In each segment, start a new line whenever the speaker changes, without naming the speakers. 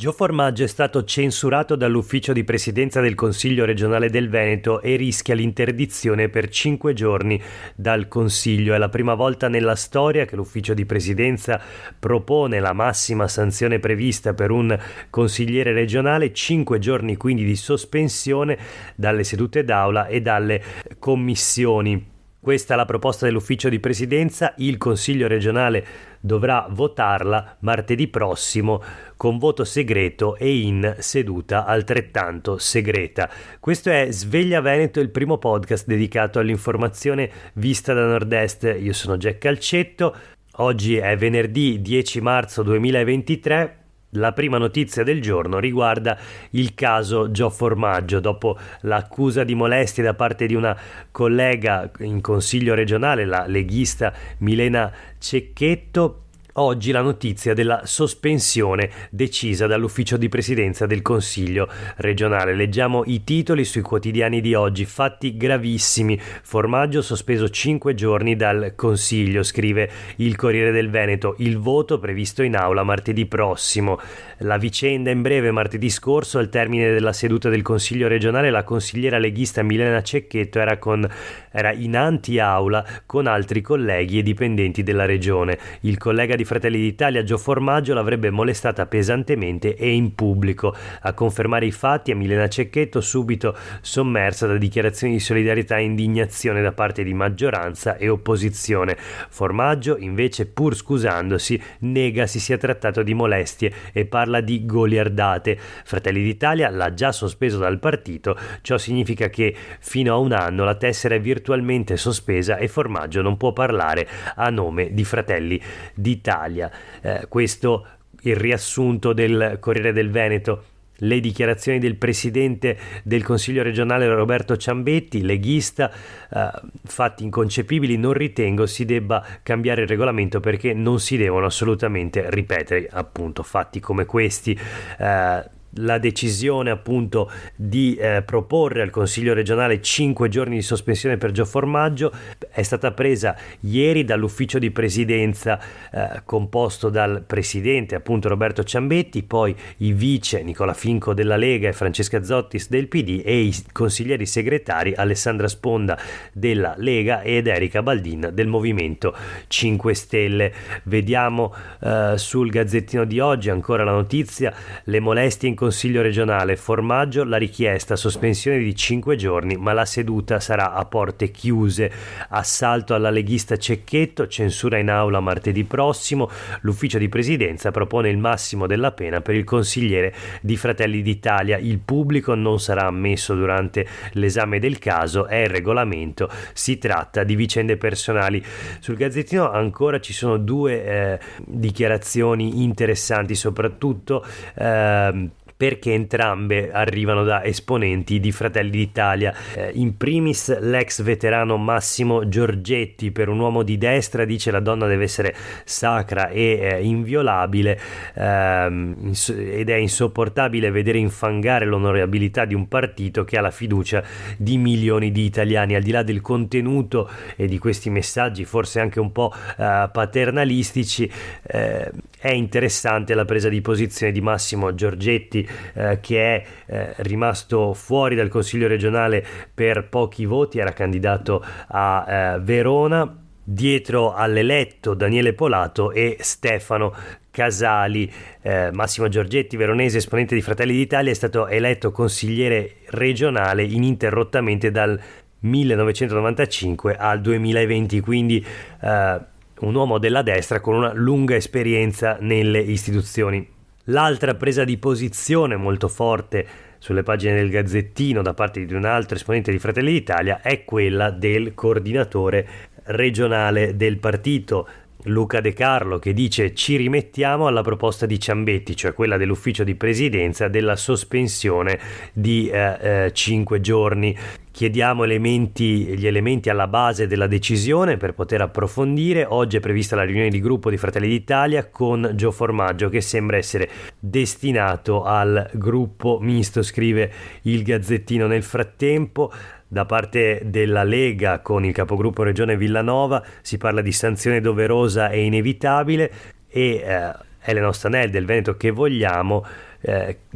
Gio Formaggio è stato censurato dall'ufficio di presidenza del Consiglio regionale del Veneto e rischia l'interdizione per 5 giorni dal Consiglio. È la prima volta nella storia che l'ufficio di presidenza propone la massima sanzione prevista per un consigliere regionale, 5 giorni quindi di sospensione dalle sedute d'aula e dalle commissioni. Questa è la proposta dell'ufficio di presidenza. Il Consiglio regionale dovrà votarla martedì prossimo con voto segreto e in seduta altrettanto segreta. Questo è Sveglia Veneto, il primo podcast dedicato all'informazione vista da Nord-Est. Io sono Jack Calcetto. Oggi è venerdì 10 marzo 2023. La prima notizia del giorno riguarda il caso Gio Formaggio. Dopo l'accusa di molestie da parte di una collega in consiglio regionale, la leghista Milena Cecchetto, oggi la notizia della sospensione decisa dall'ufficio di presidenza del Consiglio regionale. Leggiamo i titoli sui quotidiani di oggi. Fatti gravissimi. Formaggio sospeso 5 giorni dal Consiglio, scrive il Corriere del Veneto. Il voto previsto in aula martedì prossimo. La vicenda in breve: martedì scorso, al termine della seduta del Consiglio regionale, la consigliera leghista Milena Cecchetto era in anti-aula con altri colleghi e dipendenti della regione. Il collega di Fratelli d'Italia Gio Formaggio l'avrebbe molestata pesantemente e in pubblico. A confermare i fatti è Milena Cecchetto, subito sommersa da dichiarazioni di solidarietà e indignazione da parte di maggioranza e opposizione. Formaggio, invece, pur scusandosi, nega si sia trattato di molestie e parla di goliardate. Fratelli d'Italia l'ha già sospeso dal partito. Ciò significa che fino a un anno la tessera è virtualmente sospesa e Formaggio non può parlare a nome di Fratelli d'Italia. Questo il riassunto del Corriere del Veneto. Le dichiarazioni del presidente del Consiglio regionale Roberto Ciambetti, leghista: fatti inconcepibili, non ritengo si debba cambiare il regolamento perché non si devono assolutamente ripetere appunto fatti come questi. La decisione appunto di proporre al Consiglio regionale 5 giorni di sospensione per Gio Formaggio è stata presa ieri dall'ufficio di presidenza composto dal presidente appunto Roberto Ciambetti, poi i vice Nicola Finco della Lega e Francesca Zottis del PD e i consiglieri segretari Alessandra Sponda della Lega ed Erika Baldin del Movimento 5 Stelle. Vediamo sul Gazzettino di oggi ancora la notizia: le molestie in Consiglio regionale, Formaggio la richiesta sospensione di 5 giorni ma la seduta sarà a porte chiuse. Assalto alla leghista Cecchetto, censura in aula martedì prossimo. L'ufficio di presidenza propone il massimo della pena per il consigliere di Fratelli d'Italia. Il pubblico non sarà ammesso durante l'esame del caso, è il regolamento, si tratta di vicende personali. Sul Gazzettino ancora ci sono due dichiarazioni interessanti, soprattutto perché entrambe arrivano da esponenti di Fratelli d'Italia. In primis l'ex veterano Massimo Giorgetti: per un uomo di destra, dice, la donna deve essere sacra e inviolabile ed è insopportabile vedere infangare l'onorabilità di un partito che ha la fiducia di milioni di italiani. Al di là del contenuto e di questi messaggi forse anche un po' paternalistici, è interessante la presa di posizione di Massimo Giorgetti, che è rimasto fuori dal Consiglio regionale per pochi voti, era candidato a Verona, dietro all'eletto Daniele Polato e Stefano Casali. Massimo Giorgetti, veronese, esponente di Fratelli d'Italia, è stato eletto consigliere regionale ininterrottamente dal 1995 al 2020, quindi un uomo della destra con una lunga esperienza nelle istituzioni. L'altra presa di posizione molto forte sulle pagine del Gazzettino da parte di un altro esponente di Fratelli d'Italia è quella del coordinatore regionale del partito, Luca De Carlo, che dice: ci rimettiamo alla proposta di Ciambetti, cioè quella dell'ufficio di presidenza della sospensione di 5 giorni. Chiediamo gli elementi alla base della decisione per poter approfondire. Oggi è prevista la riunione di gruppo di Fratelli d'Italia con Gio Formaggio, che sembra essere destinato al gruppo misto, scrive il Gazzettino. Nel frattempo, da parte della Lega, con il capogruppo Regione Villanova, si parla di sanzione doverosa e inevitabile, e Elena Ostanel del Veneto Che Vogliamo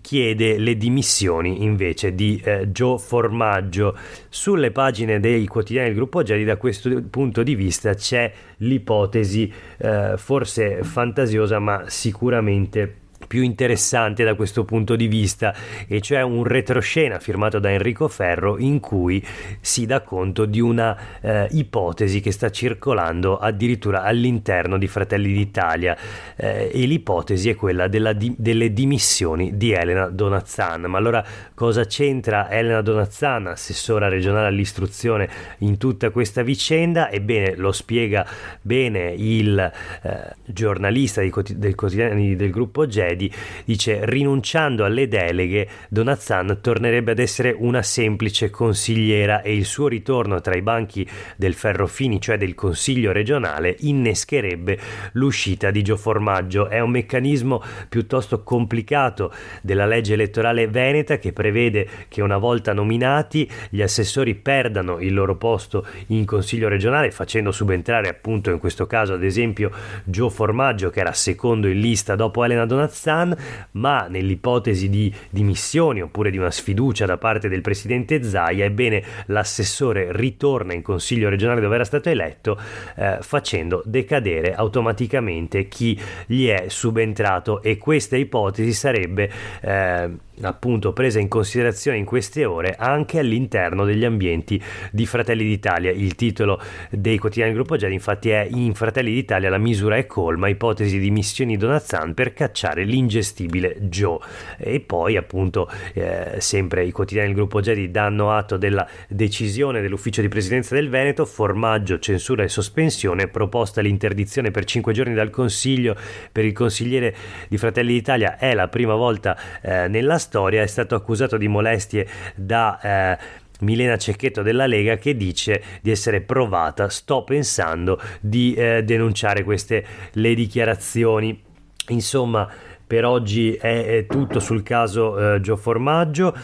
chiede le dimissioni invece di Joe Formaggio. Sulle pagine dei quotidiani del gruppo Gedi, da questo punto di vista, c'è l'ipotesi forse fantasiosa ma sicuramente più interessante da questo punto di vista, e cioè un retroscena firmato da Enrico Ferro in cui si dà conto di una ipotesi che sta circolando addirittura all'interno di Fratelli d'Italia, e l'ipotesi è quella delle dimissioni di Elena Donazzan. Ma allora cosa c'entra Elena Donazzan, assessora regionale all'istruzione, in tutta questa vicenda? Ebbene, lo spiega bene il giornalista del quotidiano del gruppo Gedi. Dice: rinunciando alle deleghe, Donazzan tornerebbe ad essere una semplice consigliera e il suo ritorno tra i banchi del Ferrofini, cioè del Consiglio regionale, innescherebbe l'uscita di Joe Formaggio. È un meccanismo piuttosto complicato della legge elettorale veneta, che prevede che una volta nominati gli assessori perdano il loro posto in Consiglio regionale, facendo subentrare appunto in questo caso ad esempio Joe Formaggio, che era secondo in lista dopo Elena Donazzan. Ma nell'ipotesi di dimissioni oppure di una sfiducia da parte del presidente Zaia, ebbene l'assessore ritorna in Consiglio regionale dove era stato eletto, facendo decadere automaticamente chi gli è subentrato, e questa ipotesi sarebbe appunto presa in considerazione in queste ore anche all'interno degli ambienti di Fratelli d'Italia. Il titolo dei quotidiani del gruppo Gedi infatti è: in Fratelli d'Italia la misura è colma, ipotesi di dimissioni Donazzan per cacciare l'ingestibile Joe. E poi appunto sempre i quotidiani del gruppo Gedi danno atto della decisione dell'ufficio di presidenza del Veneto: Formaggio, censura e sospensione, proposta l'interdizione per 5 giorni dal Consiglio per il consigliere di Fratelli d'Italia. È la prima volta nella storia. È stato accusato di molestie da Milena Cecchetto della Lega, che dice di essere provata. Sto pensando di denunciare queste le dichiarazioni. Insomma, per oggi è tutto sul caso Joe Formaggio.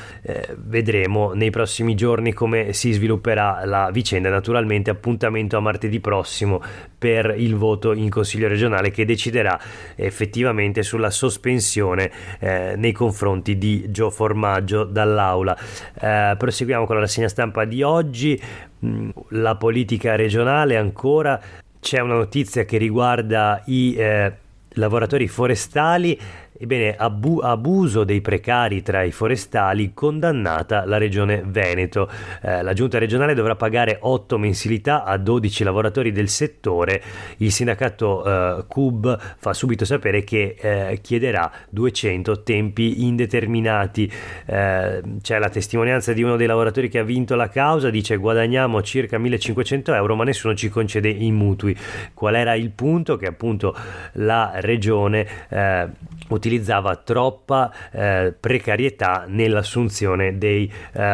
Vedremo nei prossimi giorni come si svilupperà la vicenda. Naturalmente appuntamento a martedì prossimo per il voto in Consiglio regionale, che deciderà effettivamente sulla sospensione nei confronti di Joe Formaggio dall'aula. Proseguiamo con la rassegna stampa di oggi. La politica regionale ancora. C'è una notizia che riguarda i lavoratori forestali. Ebbene, abuso dei precari tra i forestali, condannata la regione Veneto. La giunta regionale dovrà pagare 8 mensilità a 12 lavoratori del settore. Il sindacato CUB fa subito sapere che chiederà 200 tempi indeterminati. C'è la testimonianza di uno dei lavoratori che ha vinto la causa. Dice: guadagniamo circa 1.500 euro ma nessuno ci concede i mutui. Qual era il punto? Che appunto la regione utilizzava troppa precarietà nell'assunzione dei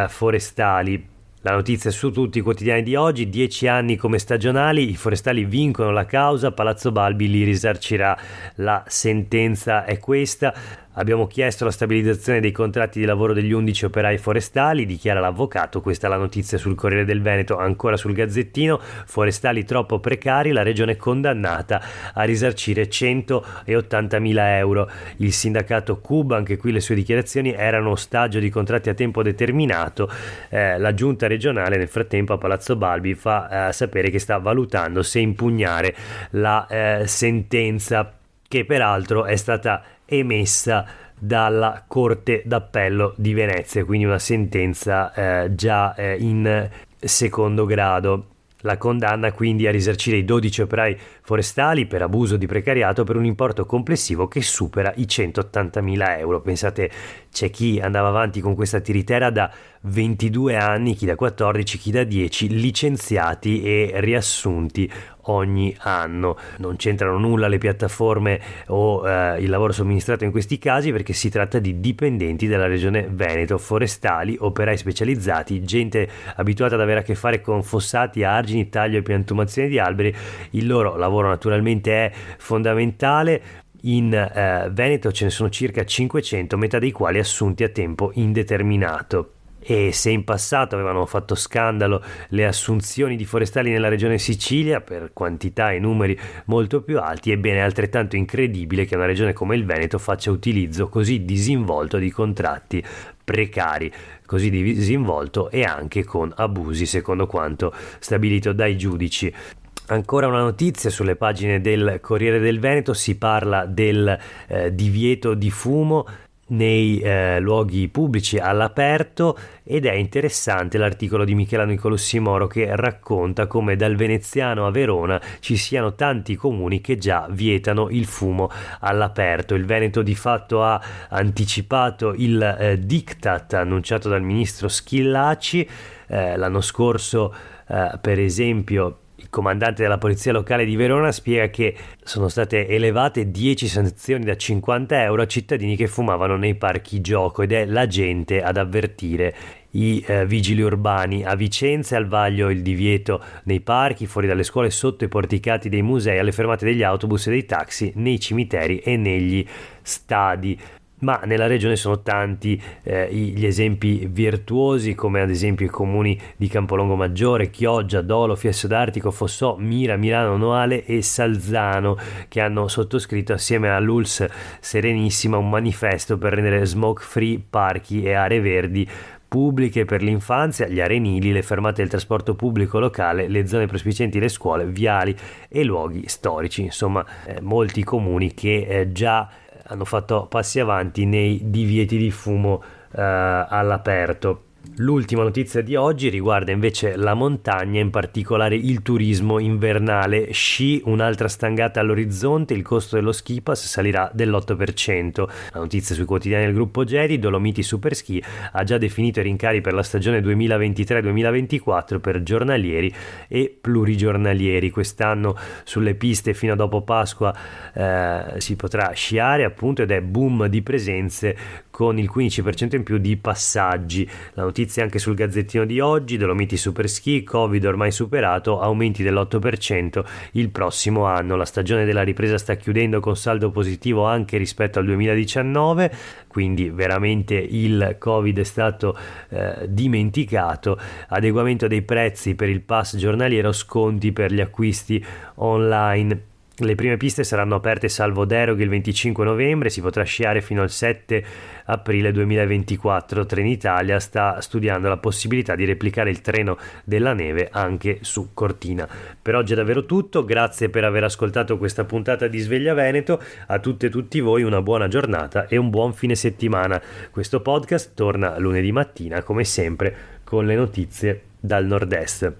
forestali. La notizia su tutti i quotidiani di oggi: 10 anni come stagionali, i forestali vincono la causa, Palazzo Balbi li risarcirà. La sentenza è questa. Abbiamo chiesto la stabilizzazione dei contratti di lavoro degli 11 operai forestali, dichiara l'avvocato. Questa è la notizia sul Corriere del Veneto. Ancora sul Gazzettino: forestali troppo precari, la regione condannata a risarcire 180.000 euro. Il sindacato CUB, anche qui le sue dichiarazioni erano ostaggio di contratti a tempo determinato. La giunta regionale nel frattempo a Palazzo Balbi fa sapere che sta valutando se impugnare la sentenza, che peraltro è stata emessa dalla Corte d'Appello di Venezia, quindi una sentenza già in secondo grado. La condanna quindi a risarcire i 12 operai forestali per abuso di precariato per un importo complessivo che supera i 180.000 euro. Pensate, c'è chi andava avanti con questa tiritera da 22 anni, chi da 14, chi da 10, licenziati e riassunti ogni anno. Non c'entrano nulla le piattaforme o il lavoro somministrato in questi casi, perché si tratta di dipendenti della regione Veneto, forestali, operai specializzati, gente abituata ad avere a che fare con fossati, argini, taglio e piantumazione di alberi. Il loro lavoro naturalmente è fondamentale. In Veneto ce ne sono circa 500, metà dei quali assunti a tempo indeterminato. E se in passato avevano fatto scandalo le assunzioni di forestali nella regione Sicilia per quantità e numeri molto più alti, ebbene è altrettanto incredibile che una regione come il Veneto faccia utilizzo così disinvolto di contratti precari, così disinvolto e anche con abusi secondo quanto stabilito dai giudici. Ancora una notizia sulle pagine del Corriere del Veneto: si parla del divieto di fumo nei luoghi pubblici all'aperto, ed è interessante l'articolo di Michela Nicolussi Moro che racconta come dal Veneziano a Verona ci siano tanti comuni che già vietano il fumo all'aperto. Il Veneto di fatto ha anticipato il diktat annunciato dal ministro Schillaci l'anno scorso. Per esempio, il comandante della polizia locale di Verona spiega che sono state elevate 10 sanzioni da 50 euro a cittadini che fumavano nei parchi gioco, ed è la gente ad avvertire i vigili urbani. A Vicenza e al Vaglio il divieto nei parchi, fuori dalle scuole, sotto i porticati dei musei, alle fermate degli autobus e dei taxi, nei cimiteri e negli stadi. Ma nella regione sono tanti gli esempi virtuosi, come ad esempio i comuni di Campolongo Maggiore, Chioggia, Dolo, Fiesso d'Artico, Fossò, Mira, Milano, Noale e Salzano, che hanno sottoscritto assieme all'ULS Serenissima un manifesto per rendere smoke free parchi e aree verdi pubbliche per l'infanzia, gli arenili, le fermate del trasporto pubblico locale, le zone prospicienti le scuole, viali e luoghi storici. Insomma, molti comuni che già hanno fatto passi avanti nei divieti di fumo all'aperto. L'ultima notizia di oggi riguarda invece la montagna, in particolare il turismo invernale. Sci, un'altra stangata all'orizzonte, il costo dello ski pass salirà dell'8%. La notizia sui quotidiani del gruppo Gedi: Dolomiti Superski ha già definito i rincari per la stagione 2023-2024 per giornalieri e plurigiornalieri. Quest'anno sulle piste fino a dopo Pasqua si potrà sciare appunto, ed è boom di presenze con il 15% in più di passaggi. La notizia anche sul Gazzettino di oggi: Dolomiti Superski, Covid ormai superato, aumenti dell'8% il prossimo anno. La stagione della ripresa sta chiudendo con saldo positivo anche rispetto al 2019, quindi veramente il Covid è stato dimenticato. Adeguamento dei prezzi per il pass giornaliero, sconti per gli acquisti online. Le prime piste saranno aperte salvo deroghe il 25 novembre, si potrà sciare fino al 7 aprile 2024. Trenitalia sta studiando la possibilità di replicare il treno della neve anche su Cortina. Per oggi è davvero tutto, grazie per aver ascoltato questa puntata di Sveglia Veneto. A tutte e tutti voi una buona giornata e un buon fine settimana. Questo podcast torna lunedì mattina come sempre con le notizie dal nord-est.